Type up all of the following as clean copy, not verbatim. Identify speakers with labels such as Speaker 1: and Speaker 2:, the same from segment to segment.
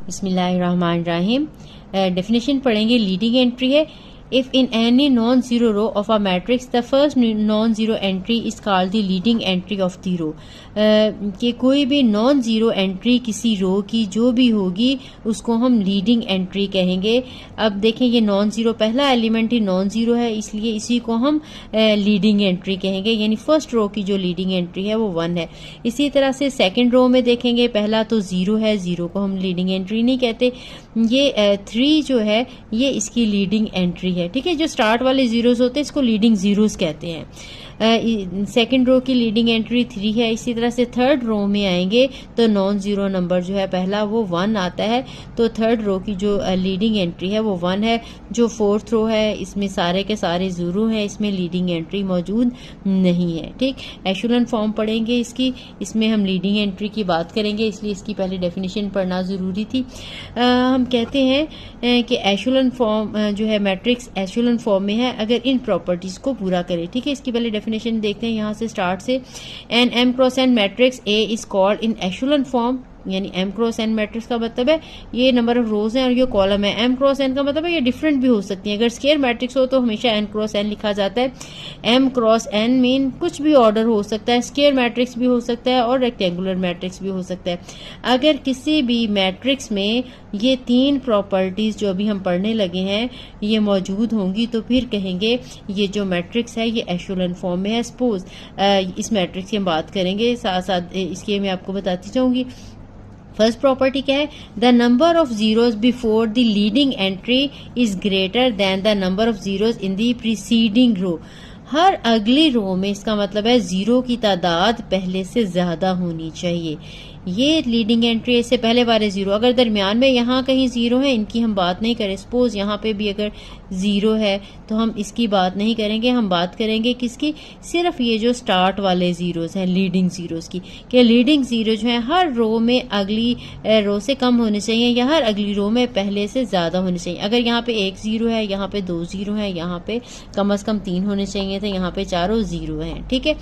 Speaker 1: बिस्मिल्लाहिर्रहमानिर्रहीम। डेफिनेशन पढ़ेंगे। Leading entry है if in any non-zero row of a matrix the first non-zero entry is called the leading entry of the row। कि कोई भी non zero entry किसी रो की जो भी होगी उसको हम लीडिंग एंट्री कहेंगे। अब देखें ये नॉन ज़ीरो पहला एलिमेंट ही नॉन ज़ीरो है, इसलिए इसी को हम लीडिंग एंट्री कहेंगे, यानी फर्स्ट रो की जो लीडिंग एंट्री है वो 1 है। इसी तरह से सेकंड रो में देखेंगे, पहला तो ज़ीरो है, ज़ीरो को हम लीडिंग एंट्री नहीं कहते। ये 3 जो है ये इसकी लीडिंग एंट्री है, ठीक है। जो स्टार्ट वाले ज़ीरोज़ होते हैं इसको लीडिंग ज़ीरोज़ कहते हैं। सेकंड रो की लीडिंग एंट्री 3 है। इसी तरह से थर्ड रो में आएंगे तो नॉन ज़ीरो नंबर जो है पहला वो 1 आता है, तो थर्ड रो की जो लीडिंग एंट्री है वो 1 है। जो फोर्थ रो है इसमें सारे के सारे ज़ीरो हैं, इसमें लीडिंग एंट्री मौजूद नहीं है, ठीक। एशेलन फॉर्म पढ़ेंगे इसकी, इसमें हम लीडिंग एंट्री की बात करेंगे, इसलिए इसकी पहले डेफिनेशन पढ़ना ज़रूरी थी। हम कहते हैं कि एशेलन फॉर्म जो है मैट्रिक्स एशेलन फॉर्म में है अगर इन प्रॉपर्टीज़ को पूरा करे, ठीक है। इसकी पहले डेफिनेशन देखते हैं यहाँ से स्टार्ट से। An M cross N matrix A is called in echelon form, यानी एम क्रॉस एन मैट्रिक्स का मतलब है ये नंबर ऑफ रोज हैं और ये कॉलम है। एम क्रॉस एन का मतलब है ये डिफरेंट भी हो सकती है। अगर स्केयर मैट्रिक्स हो तो हमेशा एन क्रॉस एन लिखा जाता है। एम क्रॉस एन मीन कुछ भी ऑर्डर हो सकता है, स्केयर मैट्रिक्स भी हो सकता है और रेक्टेंगुलर मैट्रिक्स भी हो सकता है। अगर किसी भी मैट्रिक्स में ये 3 प्रॉपर्टीज जो अभी हम पढ़ने लगे हैं ये मौजूद होंगी तो फिर कहेंगे ये जो मैट्रिक्स है ये एशेलन फॉर्म में है। सपोज इस मैट्रिक्स की हम बात करेंगे, साथ साथ इसके मैं आपको बताती जाऊंगी। फर्स्ट प्रॉपर्टी क्या है? The number of zeros before the leading entry is greater than the number of zeros in the preceding row. हर अगली रो में, इसका मतलब है जीरो की तादाद पहले से ज्यादा होनी चाहिए। ये लीडिंग एंट्री से पहले वाले जीरो, अगर दरमियान में यहाँ कहीं जीरो है इनकी हम बात नहीं करें। सपोज यहाँ पे भी अगर जीरो है तो हम इसकी बात नहीं करेंगे, हम बात करेंगे किसकी? सिर्फ ये जो स्टार्ट वाले जीरोस हैं लीडिंग जीरोस की, कि लीडिंग जीरो जो है हर रो में अगली रो से कम होने चाहिए या हर अगली रो में पहले से ज्यादा होने चाहिए। अगर यहाँ पे 1 जीरो है, यहाँ पे 2 जीरो है, यहाँ पे कम से कम 3 होने चाहिए थे, यहाँ पे चारों जीरो हैं, ठीक है।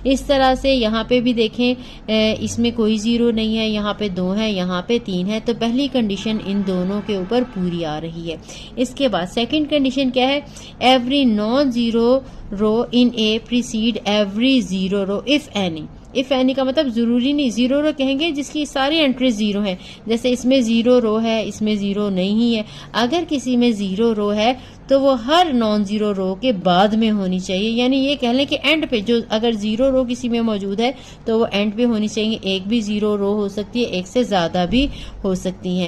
Speaker 1: इस तरह से यहाँ पे भी देखें इसमें कोई जीरो नहीं है, यहाँ पे 2 है, यहाँ पे 3 है, तो पहली कंडीशन इन दोनों के ऊपर पूरी आ रही है। इसके बाद सेकंड कंडीशन क्या है? Every non zero row in a precede every zero row if any. If any का मतलब जरूरी नहीं जीरो रो कहेंगे जिसकी सारी एंट्रीज जीरो हैं। जैसे इसमें जीरो रो है, इसमें जीरो नहीं है। अगर किसी में जीरो रो है तो वो हर नॉन जीरो रो के बाद में होनी चाहिए, यानी ये कह लें कि एंड पे जो अगर जीरो रो किसी में मौजूद है तो वो एंड पे होनी चाहिए। एक भी जीरो रो हो सकती है, एक से ज्यादा भी हो सकती है।